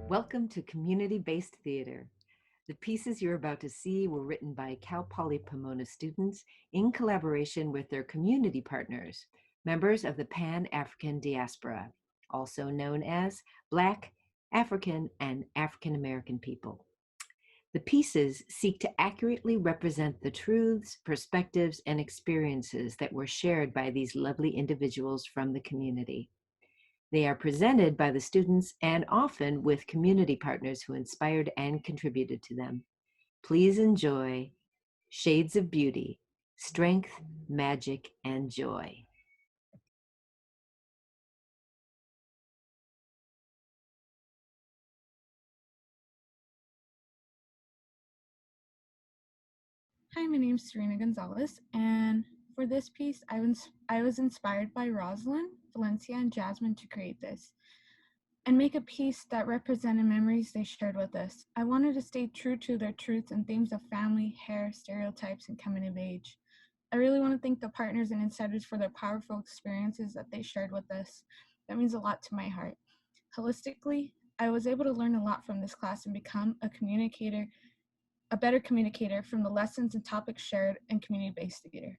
Welcome to Community-Based Theater. The pieces you're about to see were written by Cal Poly Pomona students in collaboration with their community partners, members of the Pan-African diaspora, also known as Black, African, and African American people. The pieces seek to accurately represent the truths, perspectives, and experiences that were shared by these lovely individuals from the community. They are presented by the students and often with community partners who inspired and contributed to them. Please enjoy Shades of Beauty, Strength, Magic, and Joy. Hi, my name is Serena Gonzalez, and for this piece, I was inspired by Roslynn, Valynsia, and Jasmine to create this and make a piece that represented memories they shared with us. I wanted to stay true to their truths and themes of family, hair, stereotypes, and coming of age. I really want to thank the partners and insiders for their powerful experiences that they shared with us. That means a lot to my heart. Holistically, I was able to learn a lot from this class and become a better communicator from the lessons and topics shared in community-based theater.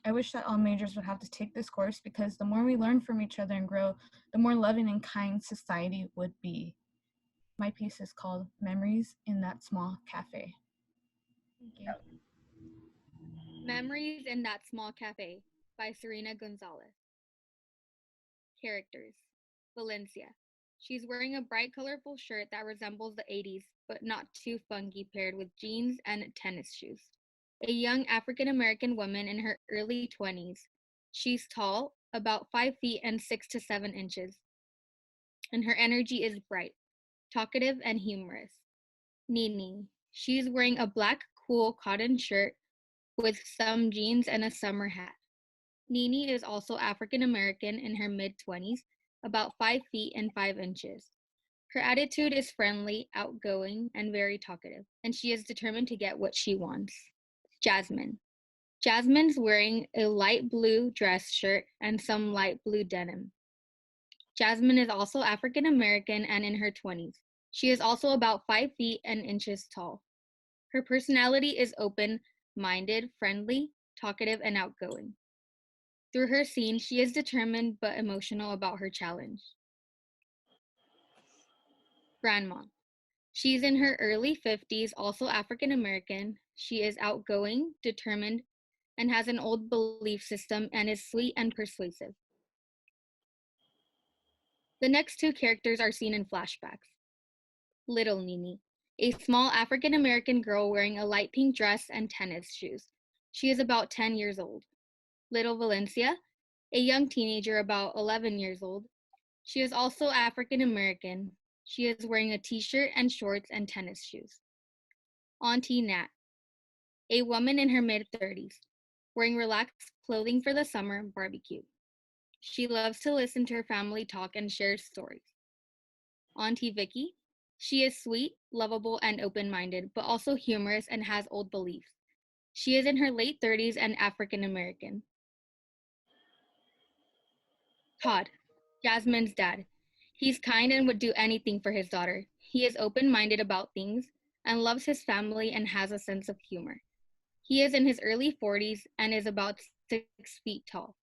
I wish that all majors would have to take this course because the more we learn from each other and grow, the more loving and kind society would be. My piece is called Memories in That Small Cafe. Thank you. Memories in That Small Cafe by Serena Gonzalez. Characters. Valynsia. She's wearing a bright, colorful shirt that resembles the 80s, but not too funky, paired with jeans and tennis shoes. A young African-American woman in her early 20s. She's tall, about 5 feet and 6 to 7 inches, and her energy is bright, talkative, and humorous. Nene. She's wearing a black, cool cotton shirt with some jeans and a summer hat. Nene is also African-American in her mid-20s, about 5 feet and 5 inches. Her attitude is friendly, outgoing, and very talkative, and she is determined to get what she wants. Jasmine. Jasmine's wearing a light blue dress shirt and some light blue denim. Jasmine is also African American and in her 20s. She is also about 5 feet and inches tall. Her personality is open-minded, friendly, talkative, and outgoing. Through her scene, she is determined but emotional about her challenge. Grandma. She's in her early 50s, also African American. She is outgoing, determined, and has an old belief system and is sweet and persuasive. The next two characters are seen in flashbacks. Little Nene, a small African American girl wearing a light pink dress and tennis shoes. She is about 10 years old. Little Valynsia, a young teenager about 11 years old. She is also African American. She is wearing a t-shirt and shorts and tennis shoes. Auntie Nat, a woman in her mid-30s, wearing relaxed clothing for the summer barbecue. She loves to listen to her family talk and share stories. Auntie Vicki, she is sweet, lovable, and open-minded, but also humorous and has old beliefs. She is in her late 30s and African American. Todd, Jasmine's dad. He's kind and would do anything for his daughter. He is open-minded about things and loves his family and has a sense of humor. He is in his early 40s and is about 6 feet tall.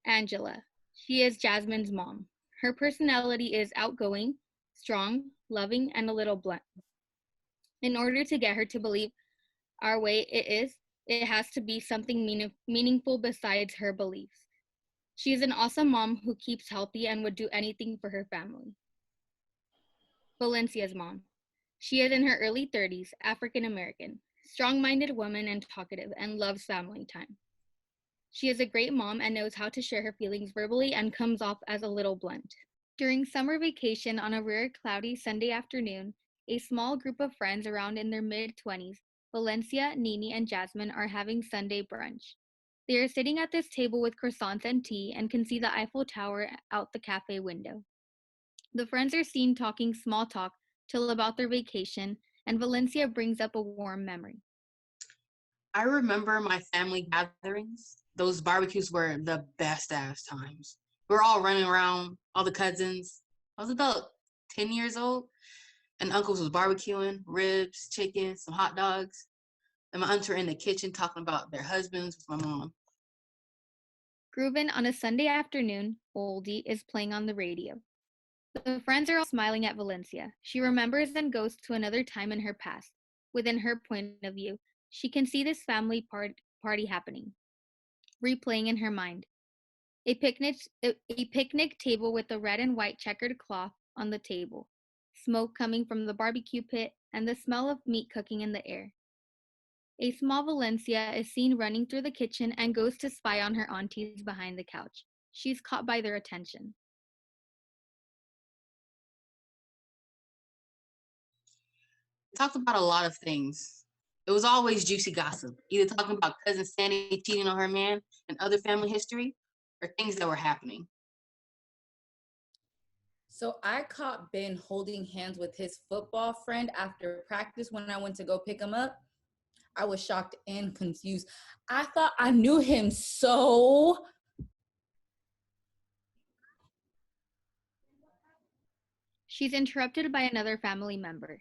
Angela. She is Jasmine's mom. Her personality is outgoing, strong, loving, and a little blunt. In order to get her to believe our way it has to be something meaningful besides her beliefs. She is an awesome mom who keeps healthy and would do anything for her family. Valynsia's mom. She is in her early 30s, African American, strong-minded woman and talkative, and loves family time. She is a great mom and knows how to share her feelings verbally and comes off as a little blunt. During summer vacation on a rare cloudy Sunday afternoon, a small group of friends around in their mid-20s, Valynsia, Nene, and Jasmine, are having Sunday brunch. They are sitting at this table with croissants and tea and can see the Eiffel Tower out the cafe window. The friends are seen talking small talk till about their vacation, and Valynsia brings up a warm memory. I remember my family gatherings. Those barbecues were the best ass times. We were all running around, all the cousins. I was about 10 years old. and uncles was barbecuing, ribs, chicken, some hot dogs. And my aunts were in the kitchen talking about their husbands with my mom. Groovin' on a Sunday afternoon, Oldie is playing on the radio. The friends are all smiling at Valynsia. She remembers and goes to another time in her past. Within her point of view, she can see this family party happening, replaying in her mind. A picnic table with a red and white checkered cloth on the table, smoke coming from the barbecue pit, and the smell of meat cooking in the air. A small Valynsia is seen running through the kitchen and goes to spy on her aunties behind the couch. She's caught by their attention. Talked about a lot of things. It was always juicy gossip, either talking about cousin Sandy cheating on her man and other family history, or things that were happening. So I caught Ben holding hands with his football friend after practice when I went to go pick him up. I was shocked and confused. I thought I knew him so. She's interrupted by another family member.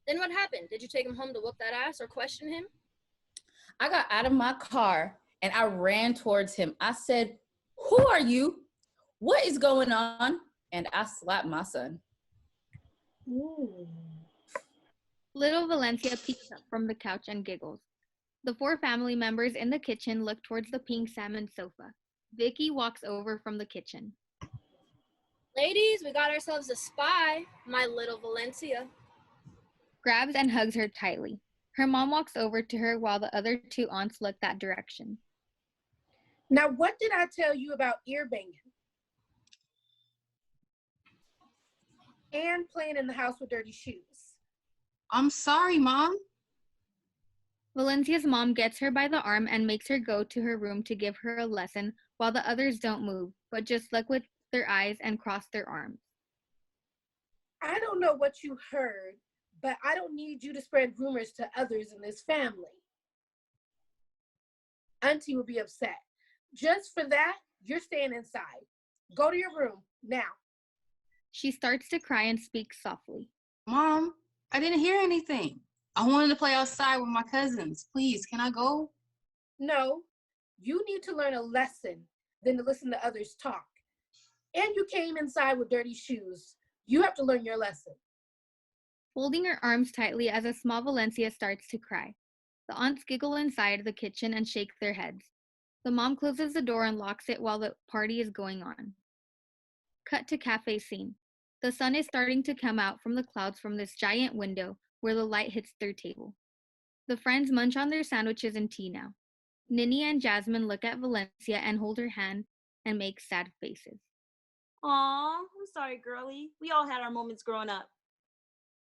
Then what happened? Did you take him home to whoop that ass or question him? I got out of my car and I ran towards him. I said, "Who are you? What is going on?" And I slapped my son. Ooh. Little Valynsia peeks up from the couch and giggles. The four family members in the kitchen look towards the pink salmon sofa. Vicki walks over from the kitchen. Ladies, we got ourselves a spy, my little Valynsia. Grabs and hugs her tightly. Her mom walks over to her while the other two aunts look that direction. Now, what did I tell you about ear banging? And playing in the house with dirty shoes? I'm sorry, Mom. Valynsia's mom gets her by the arm and makes her go to her room to give her a lesson while the others don't move, but just look with their eyes and cross their arms. I don't know what you heard, but I don't need you to spread rumors to others in this family. Auntie will be upset. Just for that, you're staying inside. Go to your room now. She starts to cry and speaks softly. Mom, I didn't hear anything. I wanted to play outside with my cousins. Please, can I go? No, you need to learn a lesson than to listen to others talk. And you came inside with dirty shoes. You have to learn your lesson. Folding her arms tightly as a small Valynsia starts to cry. The aunts giggle inside the kitchen and shake their heads. The mom closes the door and locks it while the party is going on. Cut to cafe scene. The sun is starting to come out from the clouds from this giant window where the light hits their table. The friends munch on their sandwiches and tea now. Nene and Jasmine look at Valynsia and hold her hand and make sad faces. Aw, I'm sorry, girlie. We all had our moments growing up.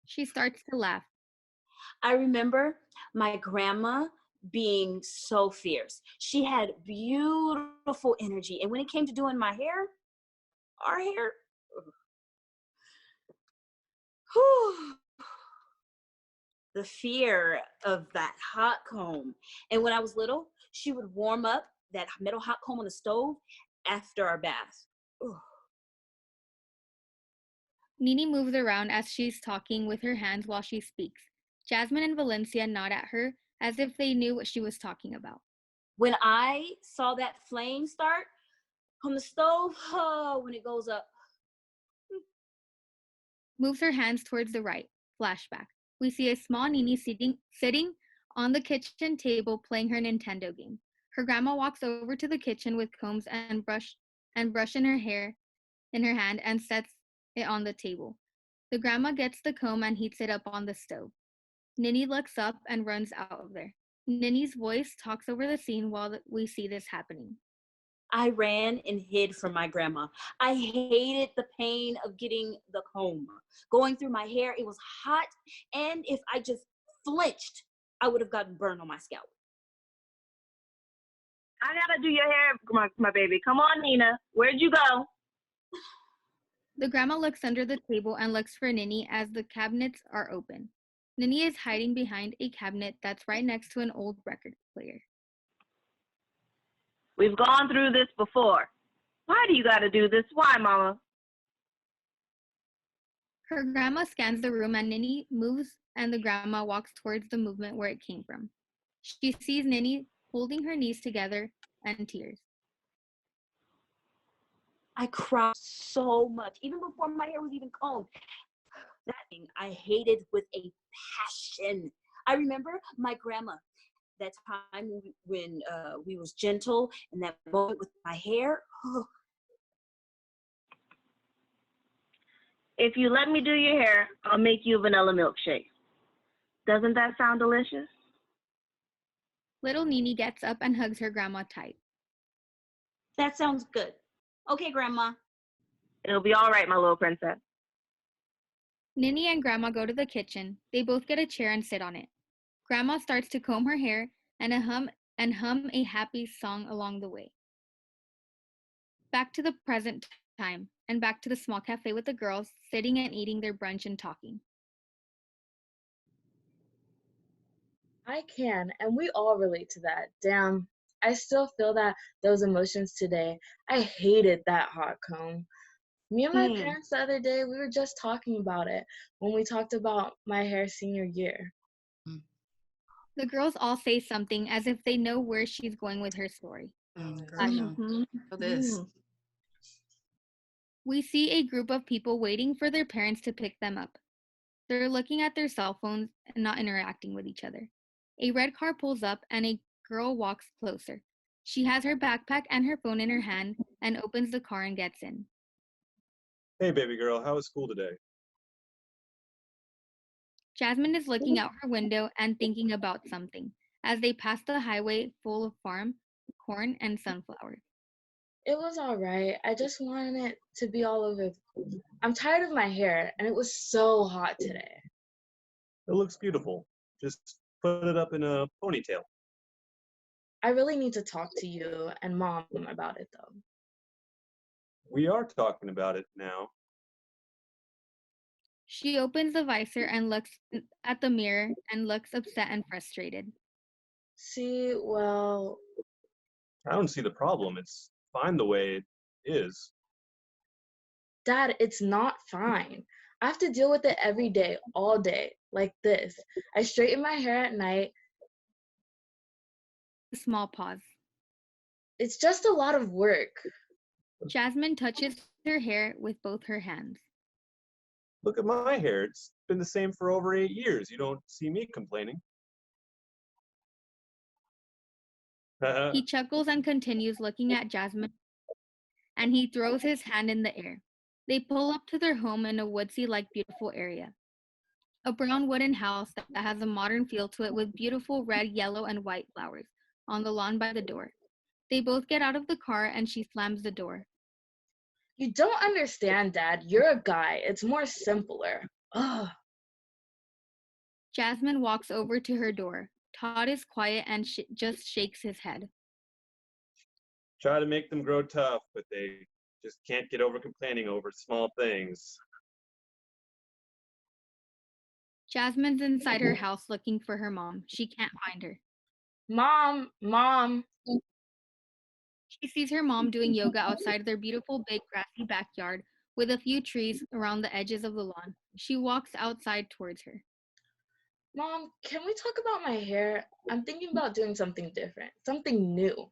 She starts to laugh. I remember my grandma being so fierce. She had beautiful energy. And when it came to doing my hair, our hair, whew, the fear of that hot comb. And when I was little, she would warm up that metal hot comb on the stove after our bath. Ugh. Nene moves around as she's talking with her hands while she speaks. Jasmine and Valynsia nod at her as if they knew what she was talking about. When I saw that flame start on the stove, when it goes up. Moves her hands towards the right. Flashback. We see a small Nene sitting on the kitchen table playing her Nintendo game. Her grandma walks over to the kitchen with combs and brush in her hair in her hand and sets it on the table. The grandma gets the comb and heats it up on the stove. Nene looks up and runs out of there. Nene's voice talks over the scene while we see this happening. I ran and hid from my grandma. I hated the pain of getting the comb. Going through my hair, it was hot, and if I just flinched, I would have gotten burned on my scalp. I gotta do your hair, my baby. Come on, Nina. Where'd you go? The grandma looks under the table and looks for Nene as the cabinets are open. Nene is hiding behind a cabinet that's right next to an old record player. We've gone through this before. Why do you gotta do this? Why, Mama? Her grandma scans the room and Nene moves and the grandma walks towards the movement where it came from. She sees Nene holding her knees together and tears. I cried so much, even before my hair was even combed. That thing I hated with a passion. I remember my grandma, that time when we was gentle, and that moment with my hair. If you let me do your hair, I'll make you a vanilla milkshake. Doesn't that sound delicious? Little Nene gets up and hugs her grandma tight. That sounds good. Okay, Grandma. It'll be all right, my little princess. Nene and Grandma go to the kitchen. They both get a chair and sit on it. Grandma starts to comb her hair and hum a happy song along the way. Back to the present time, and back to the small cafe with the girls, sitting and eating their brunch and talking. I can, and we all relate to that. Damn, I still feel those emotions today. I hated that hot comb. Me and my parents the other day, we were just talking about it when we talked about my hair senior year. The girls all say something as if they know where she's going with her story. We see a group of people waiting for their parents to pick them up. They're looking at their cell phones and not interacting with each other. A red car pulls up and a girl walks closer. She has her backpack and her phone in her hand and opens the car and gets in. Hey, baby girl, how was school today? Jasmine is looking out her window and thinking about something as they pass the highway full of farm, corn, and sunflowers. It was all right. I just wanted it to be all over. I'm tired of my hair, and it was so hot today. It looks beautiful. Just put it up in a ponytail. I really need to talk to you and Mom about it, though. We are talking about it now. She opens the visor and looks at the mirror and looks upset and frustrated. See, well... I don't see the problem. It's fine the way it is. Dad, it's not fine. I have to deal with it every day, all day, like this. I straighten my hair at night. A small pause. It's just a lot of work. Jasmine touches her hair with both her hands. Look at my hair. It's been the same for over 8 years. You don't see me complaining. He chuckles and continues looking at Jasmine, and he throws his hand in the air. They pull up to their home in a woodsy-like beautiful area. A brown wooden house that has a modern feel to it with beautiful red, yellow, and white flowers on the lawn by the door. They both get out of the car and she slams the door. You don't understand, Dad. You're a guy. It's more simpler. Ugh. Jasmine walks over to her door. Todd is quiet and just shakes his head. Try to make them grow tough, but they just can't get over complaining over small things. Jasmine's inside her house looking for her mom. She can't find her. Mom. She sees her mom doing yoga outside their beautiful big grassy backyard with a few trees around the edges of the lawn. She walks outside towards her. Mom, can we talk about my hair? I'm thinking about doing something different, something new.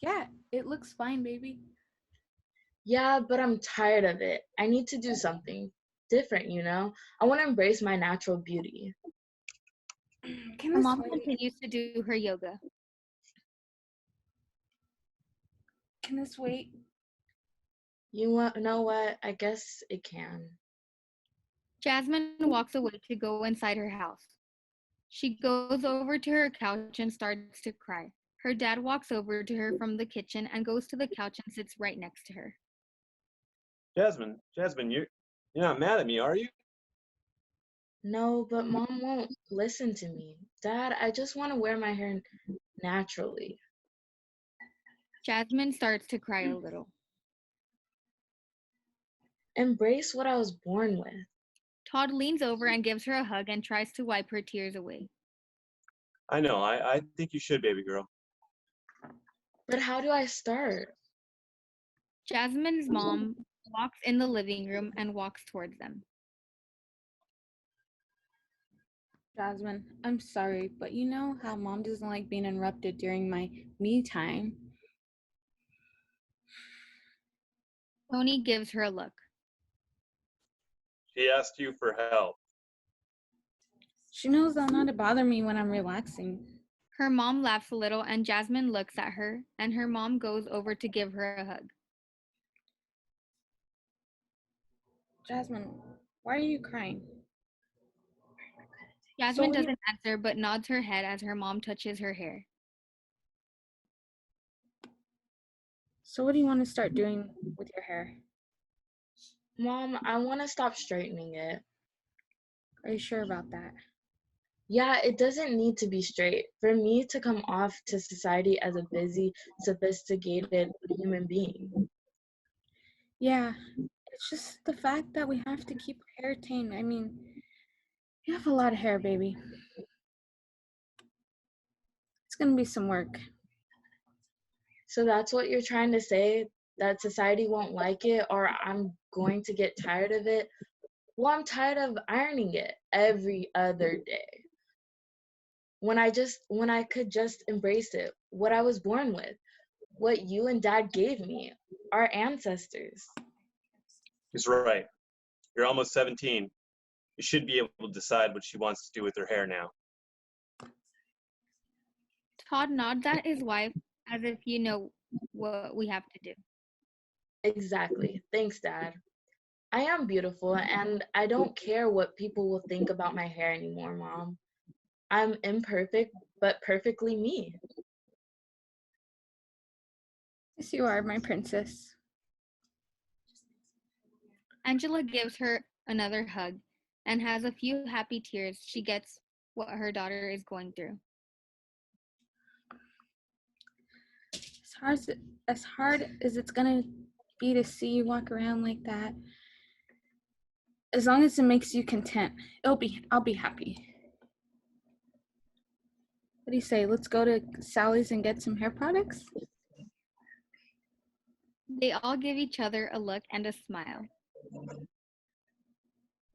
Yeah, it looks fine, baby. Yeah, but I'm tired of it. I need to do something different, you know? I want to embrace my natural beauty. Her mom continues to do her yoga. Can this wait? You know what? I guess it can. Jasmine walks away to go inside her house. She goes over to her couch and starts to cry. Her dad walks over to her from the kitchen and goes to the couch and sits right next to her. Jasmine, you're not mad at me, are you? No, but Mom won't listen to me. Dad, I just want to wear my hair naturally. Jasmine starts to cry a little. Embrace what I was born with. Todd leans over and gives her a hug and tries to wipe her tears away. I know, I think you should, baby girl. But how do I start? Jasmine's mom walks in the living room and walks towards them. Jasmine, I'm sorry, but you know how mom doesn't like being interrupted during my me time. Tony gives her a look. She asked you for help. She knows not to bother me when I'm relaxing. Her mom laughs a little and Jasmine looks at her and her mom goes over to give her a hug. Jasmine, why are you crying? Jasmine doesn't answer but nods her head as her mom touches her hair. So what do you want to start doing with your hair? Mom, I want to stop straightening it. Are you sure about that? Yeah, it doesn't need to be straight. For me to come off to society as a busy, sophisticated human being. Yeah, it's just the fact that we have to keep our hair tame. I mean, you have a lot of hair, baby. It's gonna be some work. So that's what you're trying to say? That society won't like it, or I'm going to get tired of it? Well, I'm tired of ironing it every other day. When I could just embrace it, what I was born with, what you and Dad gave me, our ancestors. He's right. You're almost 17. You should be able to decide what she wants to do with her hair now. Todd nods at his wife as if you know what we have to do. Exactly. Thanks, Dad. I am beautiful, and I don't care what people will think about my hair anymore, Mom. I'm imperfect, but perfectly me. Yes, you are, my princess. Angela gives her another hug and has a few happy tears. She gets what her daughter is going through. As hard as it's gonna be to see you walk around like that, as long as it makes you content, I'll be happy. What do you say? Let's go to Sally's and get some hair products? They all give each other a look and a smile.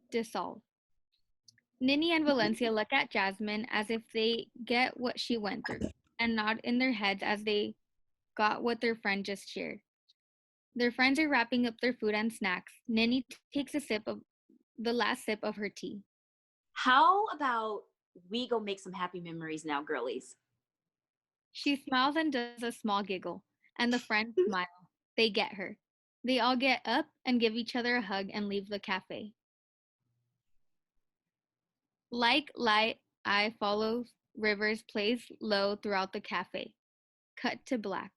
Dissolve. Nene and Valynsia look at Jasmine as if they get what she went through and nod in their heads as they got what their friend just shared. Their friends are wrapping up their food and snacks. Nene takes the last sip of her tea. How about we go make some happy memories now, girlies? She smiles and does a small giggle, and the friends smile. They get her. They all get up and give each other a hug and leave the cafe. Like light, eye follows Rivers plays low throughout the cafe. Cut to black.